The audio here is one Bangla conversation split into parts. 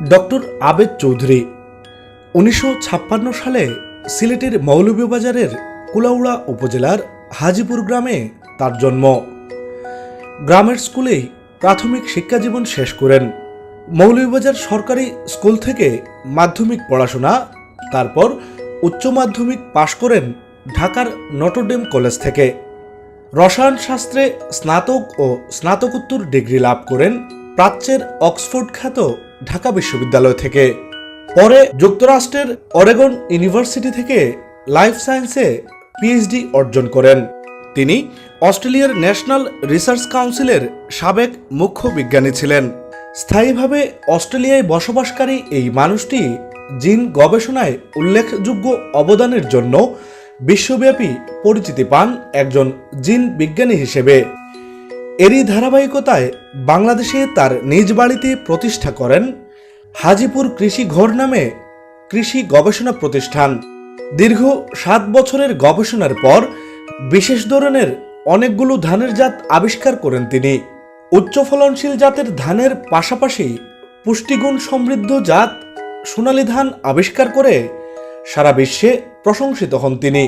ডক্টর আবেদ চৌধুরী ১৯৫৬ সালে সিলেটের মৌলভীবাজারের কুলাউড়া উপজেলার হাজিপুর গ্রামে তার জন্ম। গ্রামের স্কুলেই প্রাথমিক শিক্ষাজীবন শেষ করেন। মৌলভীবাজার সরকারি স্কুল থেকে মাধ্যমিক পড়াশোনা, তারপর উচ্চ মাধ্যমিক পাশ করেন ঢাকার নটরডেম কলেজ থেকে। রসায়ন শাস্ত্রে স্নাতক ও স্নাতকোত্তর ডিগ্রি লাভ করেন প্রাচ্যের অক্সফোর্ড খ্যাত ঢাকা বিশ্ববিদ্যালয় থেকে। পরে যুক্তরাষ্ট্রের অরেগন ইউনিভার্সিটি থেকে লাইফ সায়েন্সে পিএইচডি অর্জন করেন। তিনি অস্ট্রেলিয়ার ন্যাশনাল রিসার্চ কাউন্সিলের সাবেক মুখ্য বিজ্ঞানী ছিলেন। স্থায়ীভাবে অস্ট্রেলিয়ায় বসবাসকারী এই মানুষটি জিন গবেষণায় উল্লেখযোগ্য অবদানের জন্য বিশ্বব্যাপী পরিচিতি পান একজন জিন বিজ্ঞানী হিসেবে। এরই ধারাবাহিকতায় বাংলাদেশে তার নিজ বাড়িতে প্রতিষ্ঠা করেন হাজিপুর কৃষি ঘর নামে কৃষি গবেষণা প্রতিষ্ঠান। দীর্ঘ ৭ বছরের গবেষণার পর বিশেষ ধরনের অনেকগুলো ধানের জাত আবিষ্কার করেন তিনি। উচ্চ ফলনশীল জাতের ধানের পাশাপাশি পুষ্টিগুণ সমৃদ্ধ জাত সোনালী ধান আবিষ্কার করে সারা বিশ্বে প্রশংসিত হন তিনি।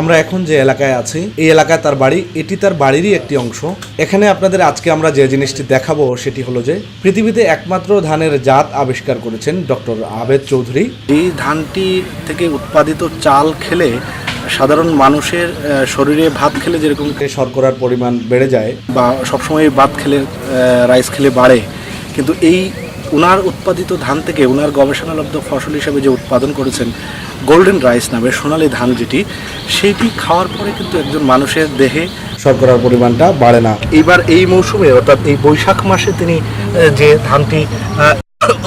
আমরা এখন যে এলাকায় আছি, এই এলাকায় তার বাড়ি। এটি তার বাড়িরই একটি অংশ। এখানে আপনাদের আজকে আমরা যে জিনিসটি দেখাবো সেটি হলো যে পৃথিবীতে একমাত্র ধানের জাত আবিষ্কার করেছেন ডক্টর আবেদ চৌধুরী। এই ধানটি থেকে উৎপাদিত চাল খেলে সাধারণ মানুষের শরীরে ভাত খেলে যেরকম শর্করার পরিমাণ বেড়ে যায় বা সবসময় ভাত খেলে রাইস খেলে বাড়ে, কিন্তু এই উনার উৎপাদিত ধান থেকে উনার গবেষণালব্ধ ফসল হিসেবে যে উৎপাদন করেছেন গোল্ডেন রাইস নামে সোনালী ধান, যেটি সেইটি খাওয়ার পরে কিন্তু একজন মানুষের দেহে শর্করার পরিমাণটা বাড়ে না। এইবার এই মৌসুমে অর্থাৎ এই বৈশাখ মাসে তিনি যে ধানটি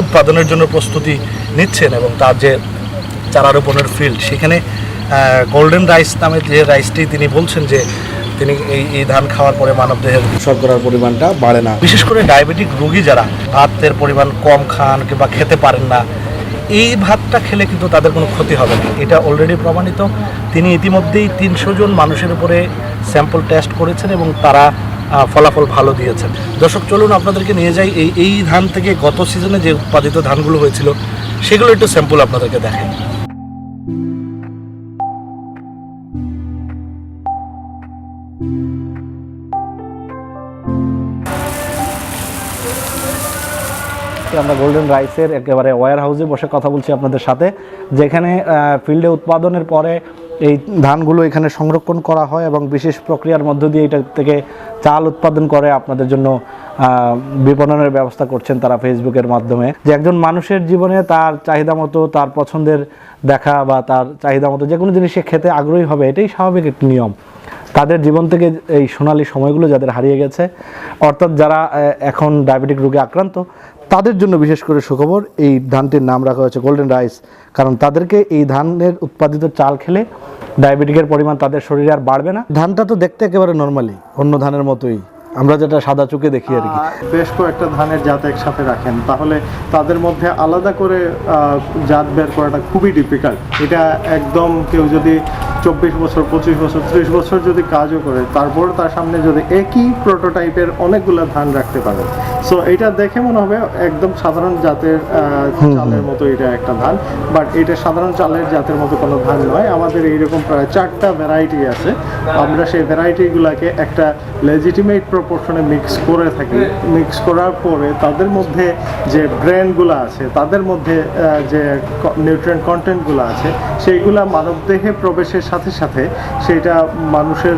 উৎপাদনের জন্য প্রস্তুতি নিচ্ছেন এবং তার যে চারা রোপণের ফিল্ড, সেখানে গোল্ডেন রাইস নামে যে রাইসটি তিনি বলছেন যে তিনি এই ধান খাওয়ার পরে মানবদেহের শর্করার পরিমাণটা বাড়ে না। বিশেষ করে ডায়াবেটিক রোগী যারা ভাতের পরিমাণ কম খান কিংবা খেতে পারেন না, এই ভাতটা খেলে কিন্তু তাদের কোনো ক্ষতি হবে না, এটা অলরেডি প্রমাণিত। তিনি ইতিমধ্যেই ৩০০ জন মানুষের উপরে স্যাম্পল টেস্ট করেছেন এবং তারা ফলাফল ভালো দিয়েছেন। দর্শক, চলুন আপনাদেরকে নিয়ে যাই এই ধান থেকে গত সিজনে যে উৎপাদিত ধানগুলো হয়েছিল সেগুলো একটু স্যাম্পল আপনাদেরকে দেখাই। আমরা গোল্ডেন রাইসের একেবারে ওয়্যার হাউসে বসে কথা বলছি আপনাদের সাথে, যেখানে ফিল্ডে উৎপাদনের পরে এই ধানগুলো এখানে সংরক্ষণ করা হয় এবং বিশেষ প্রক্রিয়ার মধ্য দিয়ে এটা থেকে চাল উৎপাদন করে আপনাদের জন্য বিপণনের ব্যবস্থা করছেন তারা ফেসবুকের মাধ্যমে। যে একজন মানুষের জীবনে তার চাহিদা মতো, তার পছন্দের দেখা বা তার চাহিদা মতো যে কোনো জিনিস সে খেতে আগ্রহী হবে, এটাই স্বাভাবিক একটি নিয়ম। তাদের জীবন থেকে এই সোনালী সময়গুলো যাদের হারিয়ে গেছে, অর্থাৎ যারা এখন ডায়াবেটিক রোগে আক্রান্ত, তাদের জন্য বিশেষ করে সুখবর, এই ধানটির নাম রাখা হয়েছে গোল্ডেন রাইস। কারণ তাদেরকে এই ধানের উৎপাদিত চাল খেলে ডায়াবেটিকের পরিমাণ তাদের শরীরে আর বাড়বে না। ধানটা তো দেখতে একেবারে নর্মালি অন্য ধানের মতোই, আমরা যেটা সাদা চোখে দেখি আর কি। বেশ কয়েকটা ধানের জাত একসাথে রাখেন, তাহলে তাদের মধ্যে আলাদা করে জাত বের করাটা খুবই ডিফিকাল্ট। এটা একদম কেউ যদি 24 বছর, 25 বছর, 30 বছর যদি কাজও করে, তারপর তার সামনে যদি একই প্রোটোটাইপের অনেকগুলো ধান রাখতে পারে, সো এটা দেখে মনে হবে একদম সাধারণ জাতের চালের মতো এটা একটা ধান, বাট এটা সাধারণ চালের জাতের মতো কোনো ধান নয়। আমাদের এইরকম প্রায় 4টা ভ্যারাইটি আছে। আমরা সেই ভ্যারাইটিগুলোকে একটা লেজিটিমেট প্রপোর্শনে মিক্স করে থাকি। মিক্স করার পরে তাদের মধ্যে যে ব্রেনগুলো আছে, তাদের মধ্যে যে নিউট্রিয়েন্ট কন্টেন্টগুলো আছে, সেইগুলা মানবদেহে প্রবেশের সাথে সাথে সেটা মানুষের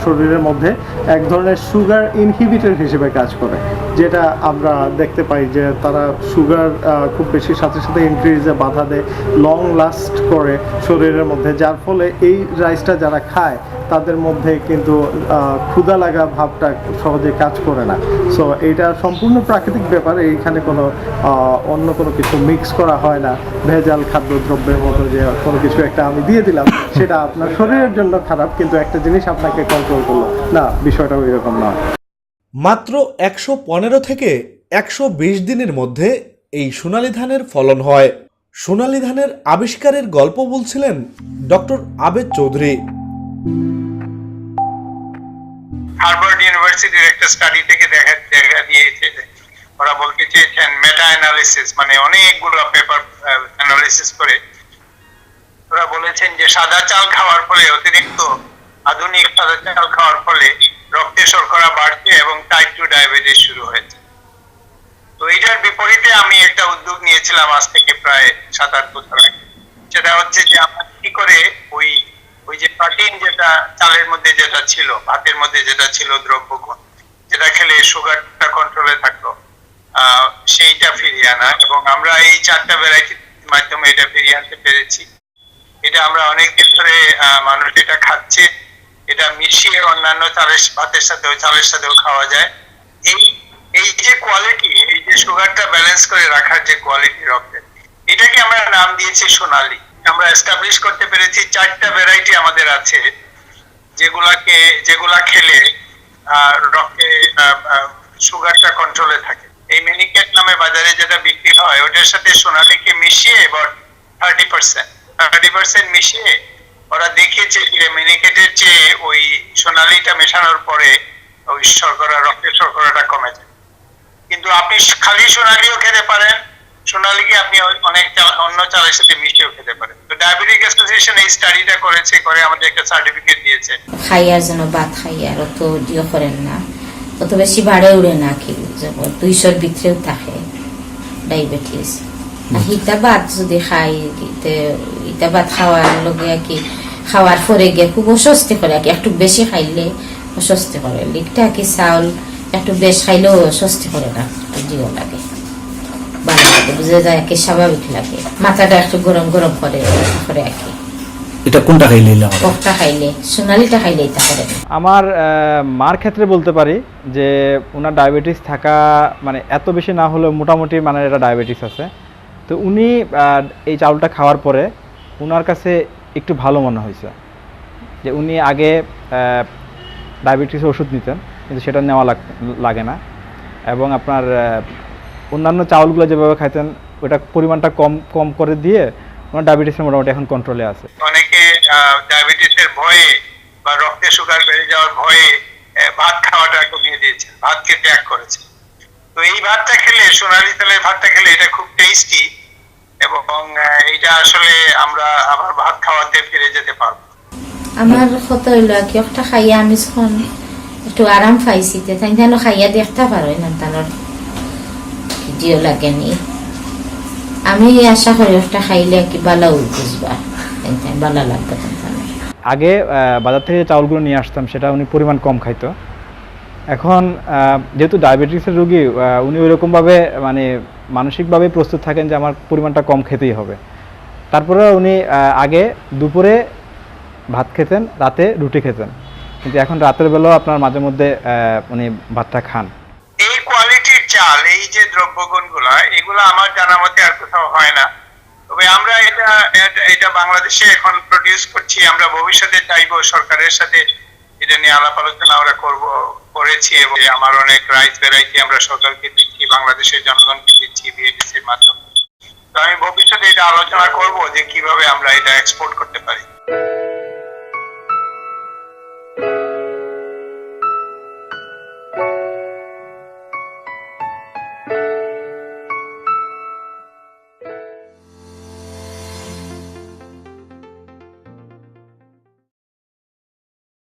শরীরের মধ্যে এক ধরনের সুগার ইনহিবিটর হিসেবে কাজ করে, যেটা আমরা দেখতে পাই যে তারা সুগার খুব বেশি সাথে সাথে ইনক্রিজে বাধা দেয়, লং লাস্ট করে শরীরের মধ্যে, যার ফলে এই রাইসটা যারা খায় তাদের মধ্যে কিন্তু ক্ষুধা লাগা ভাবটা সহজে কাজ করে না। সো এটা সম্পূর্ণ প্রাকৃতিক ব্যাপার, এইখানে কোনো অন্য কোনো কিছু মিক্স করা হয় না, ভেজাল খাদ্যদ্রব্যের মতো যে কোনো কিছু একটা আমি দিয়ে দিলাম সেটা আপনার শরীরের জন্য খারাপ, কিন্তু একটা জিনিস আপনাকে কন্ট্রোল করলো না, বিষয়টা ওই রকম নয়। মাত্র ১১৫ থেকে ১২০ দিনের মধ্যে এই সোনালী ধানের ফলন হয়। সোনালী ধানের আবিষ্কারের গল্প বলছিলেন ডক্টর আবেদ চৌধুরী। হার্ভার্ড ইউনিভার্সিটির একটা স্টাডি থেকে দেখা দিয়েছে, ওরা বলতে চেয়েছেন মেটা অ্যানালিসিস, মানে অনেকগুলো পেপার অ্যানালিসিস করে ওরা বলেছেন যে সাদা চাল খাওয়ার ফলে, অতিরিক্ত আধুনিক সাদা চাল খাওয়ার ফলে রক্তে শর্করা বাড়ছে এবং টাইপ 2 ডায়াবেটিস শুরু হয়েছে। তো এটার বিপরীতে আমি একটা উদ্যোগ নিয়েছিলাম আজ থেকে প্রায় 7-8 বছর আগে। সেটা হচ্ছে যে আমরা কি করে ওই যে প্রোটিন যেটা চালের মধ্যে যেটা ছিল, ভাতের মধ্যে যেটা ছিল দ্রব্যগুণ, যেটা খেলে সুগারটা কন্ট্রোলে থাকতো, সেইটা ফিরিয়ে আনা। এবং আমরা এই 4টা ভ্যারাইটির মাধ্যমে এটা ফিরিয়ে আনতে পেরেছি। এটা আমরা অনেকদিন ধরে মানুষ এটা খাচ্ছে, এটা মিশিয়ে অন্যান্য ভাতের সাথেও চালের সাথেও খাওয়া যায়। এই যে কোয়ালিটি, এই যে সুগারটা ব্যালেন্স করে রাখার যে কোয়ালিটি রক্তের, এটাকে আমরা নাম দিয়েছি সোনালী। আমরা এস্টাবলিশ করতে পেরেছি 4টা ভ্যারাইটি আমাদের আছে, যেগুলা খেলে রক্তে সুগারটা কন্ট্রোলে থাকে। এই মিনিকেট নামে বাজারে যেটা বিক্রি হয়, ওটার সাথে সোনালীকে মিশিয়ে এবার 30% মিশিয়ে ওরা দেখিয়েছে যে মিনিকেটের চেয়ে ওই সোনালীটা মেশানোর পরে ওই রক্তের শর্করাটা কমে যায়। কিন্তু আপনি খালি সোনালীও খেতে পারেন, সোনালীকে আপনি অনেক অন্য চালের সাথে মিশিয়েও খেতে পারেন। তো ডায়াবেটিক অ্যাসোসিয়েশন এই স্টাডিটা করে আমাদের একটা সার্টিফিকেট দিয়েছে। খাইয়ার যেন ভাত খাইয়ার অত ইয়ে করেন না, অত বেশি বাড়ে উড়ে না, কি 200-র ভিতরেও থাকে ডায়াবেটিস। হিতা ভাত যদি খাই, ইটা ভাত খাওয়ার লগে কি খাওয়ার পরে গিয়ে খুব অস্বস্তি করে, কি একটু বেশি খাইলে অস্বস্তি করে। লিখটা কি চাউল একটু বেশ খাইলেও অস্বস্তি করে না, জিও লাগে, ভালো লাগে, বুঝে যায়, কি স্বাভাবিক লাগে। মাথাটা একটু গরম গরম করে আর কি। এটা কোনটা খাইলে? পকটা খাইলে, সোনালীটা খাইলে এটা করে না। আমার মার ক্ষেত্রে বলতে পারি যে ওনার ডায়াবেটিস থাকা মানে এত বেশি না হলেও মোটামুটি মানে এটা ডায়াবেটিস আছে। তো উনি এই চাউলটা খাওয়ার পরে ওনার কাছে একটু ভালো মনে হয়েছে, যে উনি আগে ডায়াবেটিসের ওষুধ নিতেন কিন্তু সেটা নেওয়া লাগে না, এবং আপনার অন্যান্য চাউলগুলো যেভাবে খাইতেন ওটা পরিমাণটা কম করে দিয়ে ওনার ডায়াবেটিসের মোটামুটি এখন কন্ট্রোলে আছে। অনেকে ডায়াবেটিসের ভয়ে বা রক্তে সুগার বেড়ে যাওয়ার ভয়ে ভাত খাওয়াটা কমিয়ে দিয়েছে, ভাতকে ত্যাগ করেছে। তো এই ভাতটা খেলে, সোনালী চালের ভাতটা খেলে, এটা খুব টেস্টি, এবং এটা আসলে আমরা আবার ভাত খাওয়াতে ফিরে যেতে পারবো। আমার কথা হইল কি, একটা খাইয়া আমি যখন একটু আরাম পাইছি, তাই যেন খাইয়া দেখতে পারো না, তার জিও লাগেনি। আমি আশা করি একটা খাইলে কি বালা বুঝবা, বালা লাগবে। আগে বাজার থেকে চাউলগুলো নিয়ে আসতাম, সেটা উনি পরিমাণ কম খাইতো। এখন যেহেতু ডায়াবেটিসের রোগী, উনি ওইরকমভাবে মানে মানসিকভাবে প্রস্তুত থাকেন যে আমার পরিমাণটা কম খেতেই হবে। তারপরে উনি আগে দুপুরে ভাত খেতেন, রাতে রুটি খেতেন, কিন্তু এখন রাতের বেলাও আপনার মাঝে মধ্যে উনি ভাতটা খান। এই কোয়ালিটির চাল, এই যে দ্রব্যগুণগুলা, এগুলা আমার জানা মতে আর কোথাও হয় না। তবে আমরা এটা বাংলাদেশে এখন প্রডিউস করছি। আমরা ভবিষ্যতে চাইবো সরকারের সাথে এটা নিয়ে আলাপ আলোচনা আমরা করেছি, এবং আমার অনেক রাইস ভ্যারাইটি আমরা সরকারকে দিচ্ছি, বাংলাদেশের জনগণকে দিচ্ছি বিএডিসির মাধ্যমে। তো আমি ভবিষ্যতে এটা আলোচনা করব যে কিভাবে আমরা এটা এক্সপোর্ট করতে পারি।